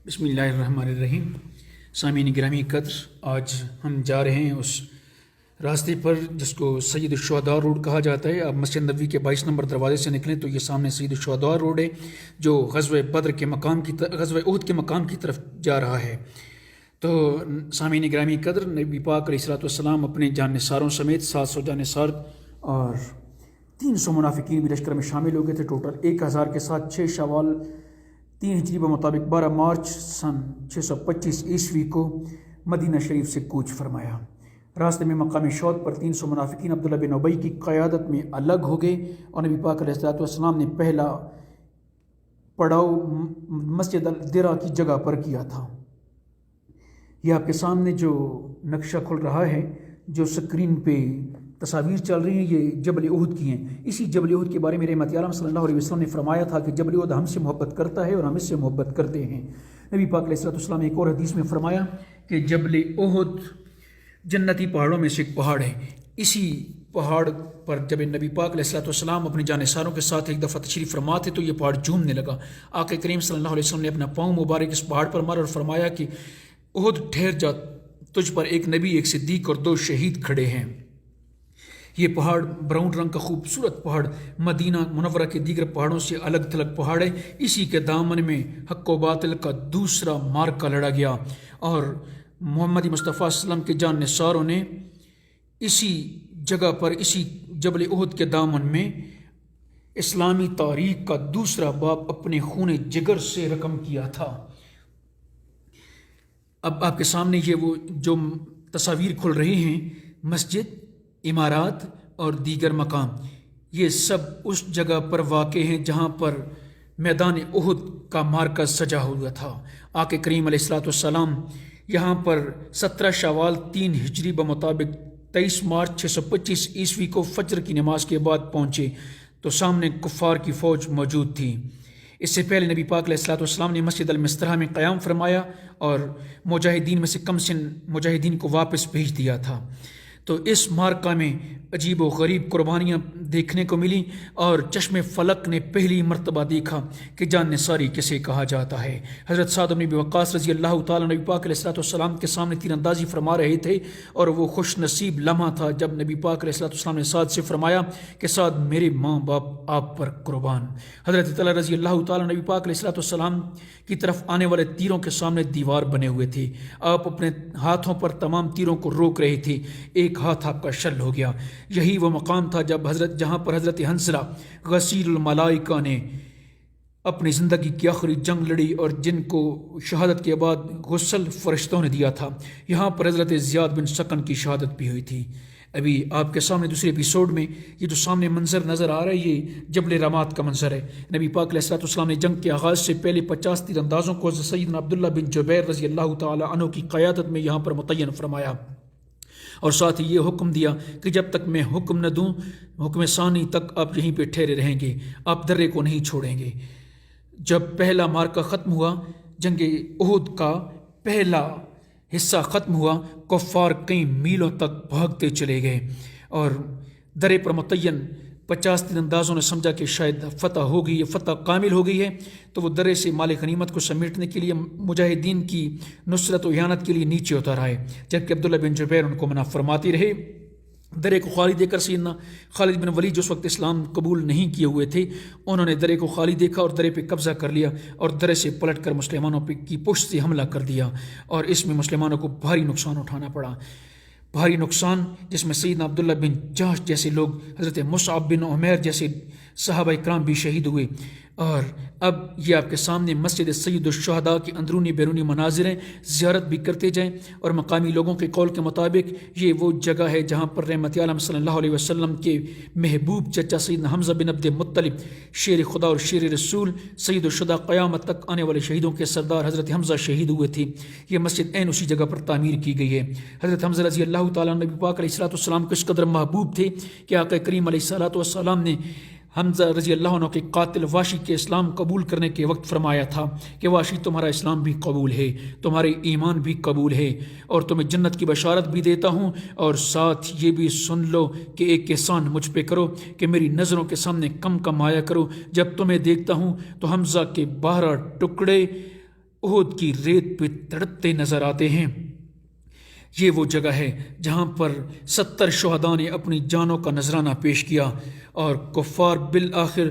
بسم اللہ الرحمن الرحیم۔ سامعین گرامی قدر، آج ہم جا رہے ہیں اس راستے پر جس کو سید الشہداء روڈ کہا جاتا ہے۔ آپ مسجد نبوی کے 22 نمبر دروازے سے نکلیں تو یہ سامنے سید الشہداء روڈ ہے جو غزوہ بدر کے مقام کی غزوہ احد کے مقام کی طرف جا رہا ہے۔ تو سامعین گرامی قدر، نبی پاک علیہ السلام اپنے جانثاروں سمیت 700 جانثار اور 300 منافقین بھی لشکر میں شامل ہو گئے تھے۔ ٹوٹل 1000 کے ساتھ 6 شوال 3 ہجری کے مطابق 12 مارچ سن 625 عیسوی کو مدینہ شریف سے کوچ فرمایا۔ راستے میں مقام شوط پر 300 منافقین عبداللہ بن ابی کی قیادت میں الگ ہو گئے اور نبی پاک علیہ السلام نے پہلا پڑاؤ مسجد الدرا کی جگہ پر کیا تھا۔ یہ آپ کے سامنے جو نقشہ کھل رہا ہے، جو سکرین پہ تصاویر چل رہی ہیں، یہ جبل احد کی ہیں۔ اسی جبل احد کے بارے میں رحمت عالم صلی اللہ علیہ وسلم نے فرمایا تھا کہ جبل احد ہم سے محبت کرتا ہے اور ہم اس سے محبت کرتے ہیں۔ نبی پاک علیہ السلام نے ایک اور حدیث میں فرمایا کہ جبل احد جنتی پہاڑوں میں سے ایک پہاڑ ہے۔ اسی پہاڑ پر جب نبی پاک علیہ السلام اپنے جانثاروں کے ساتھ ایک دفعہ تشریف فرما تھے تو یہ پہاڑ جھومنے لگا۔ آقا کریم صلی اللہ علیہ وسلم نے اپنا پاؤں مبارک اس پہاڑ پر مارا اور فرمایا کہ احد ٹھہر جا، تجھ پر ایک نبی، ایک صدیق اور 2 شہید کھڑے ہیں۔ یہ پہاڑ براؤن رنگ کا خوبصورت پہاڑ مدینہ منورہ کے دیگر پہاڑوں سے الگ تھلگ پہاڑ ہے۔ اسی کے دامن میں حق و باطل کا دوسرا معرکہ لڑا گیا اور محمد مصطفیٰ صلی اللہ علیہ وسلم کے جانثاروں نے اسی جگہ پر، اسی جبل احد کے دامن میں اسلامی تاریخ کا دوسرا باب اپنے خون جگر سے رقم کیا تھا۔ اب آپ کے سامنے یہ وہ جو تصاویر کھل رہی ہیں، مسجد، عمارات اور دیگر مقام، یہ سب اس جگہ پر واقع ہیں جہاں پر میدان احد کا مارکہ سجا ہوا تھا۔ آقا کریم علیہ السلام یہاں پر 17 شوال 3 ہجری بمطابق 23 مارچ 625 عیسوی کو فجر کی نماز کے بعد پہنچے تو سامنے کفار کی فوج موجود تھی۔ اس سے پہلے نبی پاک علیہ السلام نے مسجد المسترہ میں قیام فرمایا اور مجاہدین میں سے کم سن مجاہدین کو واپس بھیج دیا تھا۔ تو اس مارکہ میں عجیب و غریب قربانیاں دیکھنے کو ملیں اور چشم فلک نے پہلی مرتبہ دیکھا کہ جان نثاری کسے کہا جاتا ہے۔ حضرت سعد بن ابی وقاص رضی اللہ تعالیٰ نبی پاک علیہ السلام کے سامنے تیر اندازی فرما رہے تھے اور وہ خوش نصیب لمحہ تھا جب نبی پاک علیہ السلام نے سعد سے فرمایا کہ سعد، میرے ماں باپ آپ پر قربان۔ حضرت طلحہ رضی اللہ تعالیٰ نبی پاک علیہ السلام کی طرف آنے والے تیروں کے سامنے دیوار بنے ہوئے تھے۔ آپ اپنے ہاتھوں پر تمام تیروں کو روک رہے تھے، ایک ہاتھ آپ کا شل ہو گیا۔ یہی وہ مقام تھا جہاں پر حضرت حنظلہ غسیل الملائکہ نے اپنی زندگی کی آخری جنگ لڑی اور جن کو شہادت کے بعد غسل فرشتوں نے دیا تھا۔ یہاں پر حضرت زیاد بن سکن کی شہادت بھی ہوئی تھی۔ ابھی آپ کے سامنے دوسرے ایپیسوڈ میں یہ جو سامنے منظر نظر آ رہا ہے، یہ جبل رمات کا منظر ہے۔ نبی پاک علیہ السلام نے جنگ کے آغاز سے پہلے 50 تیر اندازوں کو سیدنا عبداللہ بن جبیر رضی اللہ تعالی عنہ کی قیادت میں یہاں پر متعین فرمایا اور ساتھ ہی یہ حکم دیا کہ جب تک میں حکم نہ دوں، حکم ثانی تک آپ یہیں پہ ٹھہرے رہیں گے، آپ درے کو نہیں چھوڑیں گے۔ جب پہلا مارکہ ختم ہوا، جنگ احد کا پہلا حصہ ختم ہوا، کفار کئی میلوں تک بھاگتے چلے گئے اور درے پر متعین 50 تیر اندازوں نے سمجھا کہ شاید فتح ہو گئی ہے، فتح کامل ہو گئی ہے، تو وہ درے سے مال غنیمت کو سمیٹنے کے لیے مجاہدین کی نصرت و اعانت کے لیے نیچے اتر آئے، جبکہ عبداللہ بن جبیر ان کو منع فرماتے رہے۔ درے کو خالی دے کر سیدنا خالد بن ولید جو اس وقت اسلام قبول نہیں کیے ہوئے تھے، انہوں نے درے کو خالی دیکھا اور درے پہ قبضہ کر لیا اور درے سے پلٹ کر مسلمانوں کی پشت سے حملہ کر دیا اور اس میں مسلمانوں کو بھاری نقصان اٹھانا پڑا۔ بھاری نقصان جس میں سیدنا عبداللہ بن جہش جیسے لوگ، حضرت مصعب بن عمیر جیسے صحابہ اکرام بھی شہید ہوئے۔ اور اب یہ آپ کے سامنے مسجد سید الشہداء کی اندرونی بیرونی مناظر ہیں، زیارت بھی کرتے جائیں اور مقامی لوگوں کے قول کے مطابق یہ وہ جگہ ہے جہاں پر رحمت عالم صلی اللہ علیہ وسلم کے محبوب چچا سیدنا حمزہ بن عبد مطلب، شیر خدا اور شیر رسول، سید الشہداء، قیامت تک آنے والے شہیدوں کے سردار حضرت حمزہ شہید ہوئے تھے۔ یہ مسجد عین اسی جگہ پر تعمیر کی گئی ہے۔ حضرت حمزہ رضی اللہ تعالیٰ نبی پاک علیہ السلام کو اس قدر محبوب تھے کہ آقا کریم علیہ السلام نے حمزہ رضی اللہ عنہ کے قاتل واشی کے اسلام قبول کرنے کے وقت فرمایا تھا کہ واشی، تمہارا اسلام بھی قبول ہے، تمہارے ایمان بھی قبول ہے اور تمہیں جنت کی بشارت بھی دیتا ہوں، اور ساتھ یہ بھی سن لو کہ ایک احسان مجھ پہ کرو کہ میری نظروں کے سامنے کم کم آیا کرو، جب تمہیں دیکھتا ہوں تو حمزہ کے 12 ٹکڑے احد کی ریت پہ تڑپتے نظر آتے ہیں۔ یہ وہ جگہ ہے جہاں پر 70 شہداء نے اپنی جانوں کا نذرانہ پیش کیا، اور کفار بالآخر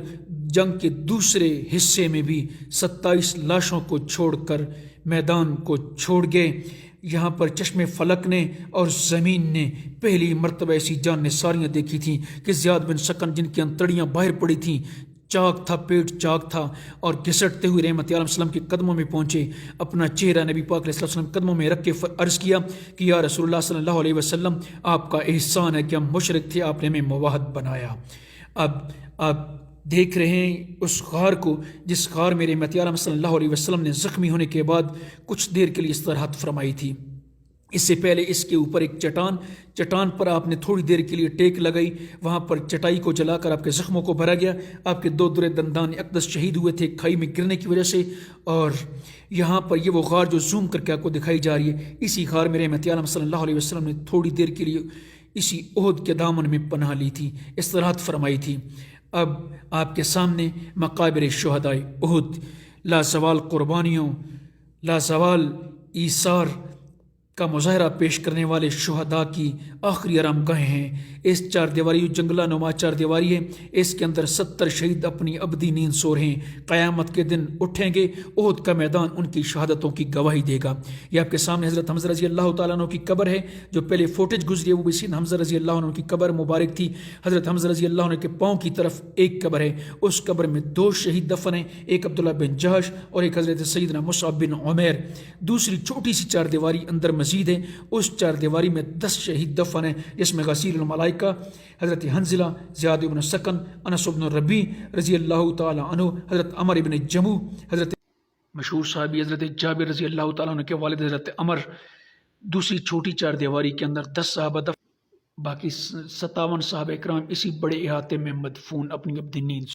جنگ کے دوسرے حصے میں بھی 27 لاشوں کو چھوڑ کر میدان کو چھوڑ گئے۔ یہاں پر چشم فلک نے اور زمین نے پہلی مرتبہ ایسی جان نثاریاں دیکھی تھیں کہ زیاد بن سکن، جن کی انتڑیاں باہر پڑی تھیں، چاک تھا، پیٹ چاک تھا، اور گھسٹتے ہوئے رحمت عالم وسلم کے قدموں میں پہنچے، اپنا چہرہ نبی پاک علیہ السلام قدموں میں رکھ کے عرض کیا کہ یا رسول اللہ صلی اللہ علیہ وسلم، آپ کا احسان ہے کہ ہم مشرک تھے، آپ نے ہمیں موحد بنایا۔ اب آپ دیکھ رہے ہیں اس غار کو، جس غار میں رحمت عالم صلی اللہ علیہ وسلم نے زخمی ہونے کے بعد کچھ دیر کے لیے استراحت فرمائی تھی۔ اس سے پہلے اس کے اوپر ایک چٹان پر آپ نے تھوڑی دیر کے لیے ٹیک لگائی، وہاں پر چٹائی کو جلا کر آپ کے زخموں کو بھرا گیا۔ آپ کے 2 درے دندان اقدس شہید ہوئے تھے کھائی میں گرنے کی وجہ سے، اور یہاں پر یہ وہ غار جو زوم کر کے آپ کو دکھائی جا رہی ہے، اسی غار میں رحمت عالم صلی اللہ علیہ وسلم نے تھوڑی دیر کے لیے اسی احد کے دامن میں پناہ لی تھی، استراحت فرمائی تھی۔ اب آپ کے سامنے مقابر شہداء احد، لازوال قربانیوں، لازوال ایثار کا مظاہرہ پیش کرنے والے شہداء کی آخری آرام گاہیں ہیں۔ اس 4 دیواری جنگلہ نما 4 دیواری ہے، اس کے اندر 70 شہید اپنی ابدی نیند سو رہے ہیں، قیامت کے دن اٹھیں گے، احد کا میدان ان کی شہادتوں کی گواہی دے گا۔ یہ آپ کے سامنے حضرت حمزہ رضی اللہ تعالیٰ عنہ کی قبر ہے، جو پہلے فوٹیج گزری ہے وہ بھی سیدنا حمزہ رضی اللہ عنہ کی قبر مبارک تھی۔ حضرت حمزہ رضی اللہ عنہ کے پاؤں کی طرف ایک قبر ہے، اس قبر میں 2 شہید دفن ہیں، ایک عبداللہ بن جہش اور ایک حضرت سیدنا مصعب بن عمیر۔ دوسری چھوٹی سی 4 دیواری اندر مزید ہے، اس 4 دیواری میں 10 شہید دفن ہیں، جس میں غسیل الملائکہ حضرت حنزلہ، زیاد بن سکن، انس بن ربیع رضی اللہ تعالی عنہ، حضرت عمر بن جموع، حضرت مشہور صحابی حضرت جابر رضی اللہ تعالیٰ عنہ کے والد حضرت عمر۔ دوسری چھوٹی 4 دیواری کے اندر 10 صحابہ دفن، باقی 57 صحابہ کرام اسی بڑے احاطے میں مدفون اپنی ابدی نیند